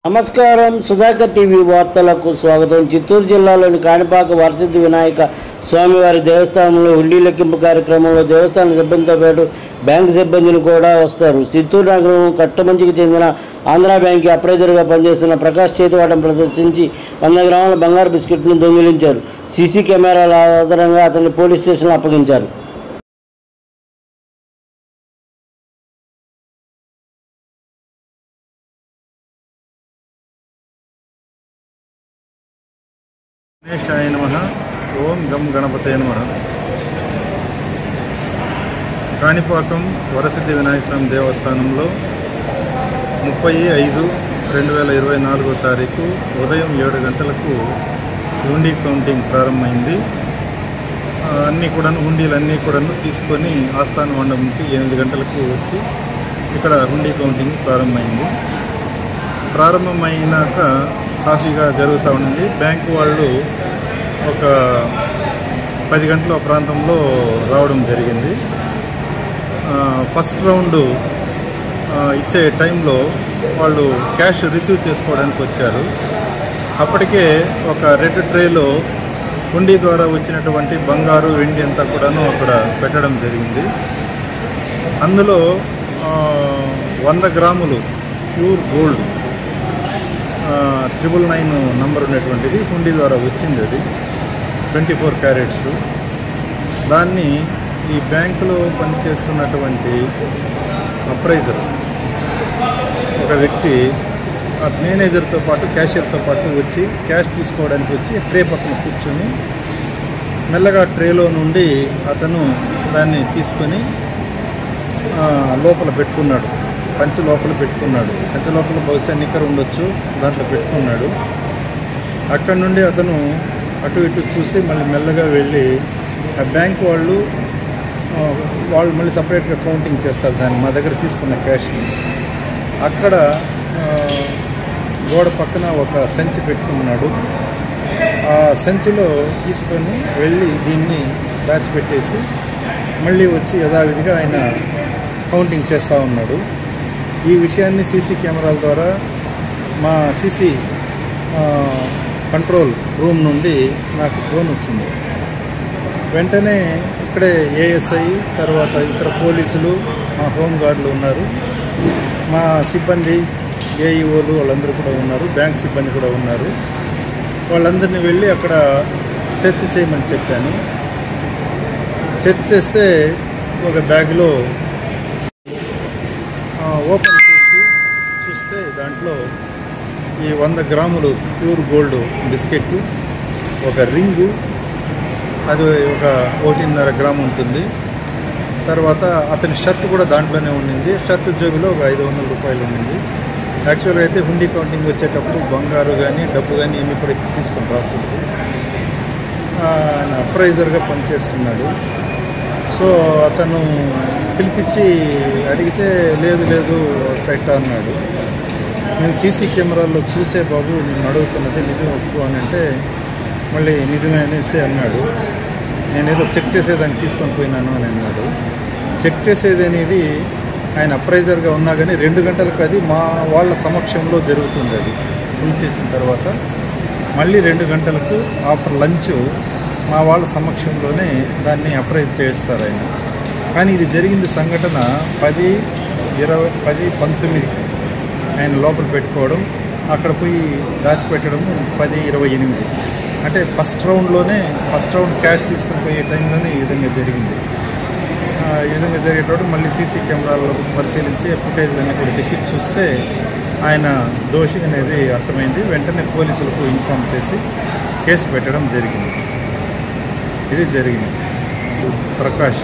నమస్కారం. సుధాకర్ టీవీ వార్తలకు స్వాగతం. చిత్తూరు జిల్లాలోని కాణిపాక వరసిద్ధి వినాయక స్వామివారి దేవస్థానంలో హుండీ లెక్కింపు కార్యక్రమంలో దేవస్థాన సిబ్బందితో పాటు బ్యాంకు సిబ్బందిని కూడా వస్తారు. చిత్తూరు నగరం కట్టమంచికి చెందిన ఆంధ్రా బ్యాంక్ అప్రైజర్గా పనిచేస్తున్న ప్రకాష్ చేతివాటం ప్రదర్శించి 100 గ్రాముల బంగారు బిస్కెట్ను దొంగిలించారు. సీసీ కెమెరాల ఆధారంగా అతన్ని పోలీస్ స్టేషన్లో అప్పగించారు. గణేశాయ నమః. ఓం గం గణపతయ నమః. కాణిపాకం వరసిద్ధి వినాయక స్వామి దేవస్థానంలో 30/5/2024 తారీఖు ఉదయం 7 గంటలకు హుండీ కౌంటింగ్ ప్రారంభమైంది. హుండీలన్నీ కూడాను తీసుకొని ఆస్థాన మండపంకి 8 గంటలకు వచ్చి ఇక్కడ హుండీ కౌంటింగ్ ప్రారంభమైనాక సాఫీగా జరుగుతూ ఉంది. బ్యాంకు వాళ్ళు ఒక 10 గంటల ప్రాంతంలో రావడం జరిగింది. ఫస్ట్ రౌండ్ ఇచ్చే టైంలో వాళ్ళు క్యాష్ రిసీవ్ చేసుకోవడానికి వచ్చారు. అప్పటికే ఒక రెడ్ ట్రేలో హుండీ ద్వారా వచ్చినటువంటి బంగారు వెండి అంతా కూడాను అక్కడ పెట్టడం జరిగింది. అందులో 100 గ్రాములు ప్యూర్ గోల్డ్ 999 నంబర్ ఉన్నటువంటిది హుండీ ద్వారా వచ్చింది. అది 24 క్యారెట్స్. దాన్ని ఈ బ్యాంకులో పనిచేస్తున్నటువంటి అప్రైజర్ ఒక వ్యక్తి మేనేజర్తో పాటు క్యాషియర్తో పాటు వచ్చి క్యాష్ తీసుకోవడానికి వచ్చి ట్రే పక్కన కూర్చొని మెల్లగా ట్రేలో నుండి అతను దాన్ని తీసుకొని లోపల పెట్టుకున్నాడు. పంచి లోపల పెట్టుకున్నాడు. పంచి లోపల బహుశా నిక్కర్ ఉండొచ్చు, దాంట్లో పెట్టుకున్నాడు. అక్కడి నుండి అతను అటు ఇటు చూసి మళ్ళీ మెల్లగా వెళ్ళి ఆ బ్యాంక్ వాళ్ళు మళ్ళీ సపరేట్గా కౌంటింగ్ చేస్తారు దాన్ని, మా దగ్గర తీసుకున్న క్యాష్ని. అక్కడ గోడ పక్కన ఒక సంచి పెట్టుకున్నాడు. ఆ సంచిలో తీసుకొని వెళ్ళి దీన్ని దాచిపెట్టేసి మళ్ళీ వచ్చి యథావిధిగా ఆయన కౌంటింగ్ చేస్తూ ఉన్నాడు. ఈ విషయాన్ని సీసీ కెమెరాల ద్వారా మా సీసీ కంట్రోల్ రూమ్ నుండి నాకు ఫోన్ వచ్చింది. వెంటనే ఇక్కడే ఏఎస్ఐ, తర్వాత ఇక్కడ పోలీసులు, మా హోంగార్డులు ఉన్నారు, మా సిబ్బంది ఏఈఓలు వాళ్ళందరూ కూడా ఉన్నారు, బ్యాంక్ సిబ్బంది కూడా ఉన్నారు. వాళ్ళందరినీ వెళ్ళి అక్కడ సెర్చ్ చేయమని చెప్పాను. సెర్చ్ చేస్తే ఒక బ్యాగ్లో ఓపెన్ చేసి చూస్తే దాంట్లో ఈ 100 గ్రాములు ప్యూర్ గోల్డ్ బిస్కెట్, ఒక రింగు, అది ఒక 1.5 గ్రాము ఉంటుంది. తర్వాత అతని షర్ట్ కూడా దాంట్లోనే ఉండింది. షర్ట్ జోబులో ఒక 500 రూపాయలు ఉండింది. యాక్చువల్గా అయితే హుండీ కౌంటింగ్ వచ్చేటప్పుడు బంగారు కానీ డబ్బు కానీ ఏమి కూడా తీసుకొని రాకూడదు. ఆయన అప్రైజర్గా పనిచేస్తున్నాడు. సో అతను పిలిపించి అడిగితే లేదు పెట్టా అన్నాడు. నేను సీసీ కెమెరాల్లో చూసే బాబు నేను అడుగుతున్నది నిజం ఒప్పుకో అని అంటే మళ్ళీ నిజమే అనేసి అన్నాడు. నేనేదో చెక్ చేసేదాన్ని తీసుకొని పోయినాను అని అన్నాడు. చెక్ చేసేది అనేది ఆయన అప్రైజర్గా ఉన్నా కానీ 2 గంటలకు అది మా వాళ్ళ సమక్షంలో జరుగుతుంది. అది ఫుల్ చేసిన తర్వాత మళ్ళీ 2 గంటలకు ఆఫ్టర్ లంచ్ మా వాళ్ళ సమక్షంలోనే దాన్ని అప్రైజ్ చేస్తారు ఆయన. కానీ ఇది జరిగింది సంఘటన 10:19 ఆయన లోపల పెట్టుకోవడం, అక్కడ పోయి దాచిపెట్టడము 10:28. అంటే ఫస్ట్ రౌండ్ క్యాష్ తీసుకుని పోయే టైంలోనే ఈ విధంగా జరిగింది. ఈ విధంగా జరిగేటప్పుడు మళ్ళీ సీసీ కెమెరాలో పరిశీలించి ఫుటేజ్లన్నీ కూడా తెప్పి చూస్తే ఆయన దోషి అనేది అర్థమైంది. వెంటనే పోలీసులకు ఇన్ఫామ్ చేసి కేసు పెట్టడం జరిగింది. ఇది జరిగింది. ప్రకాష్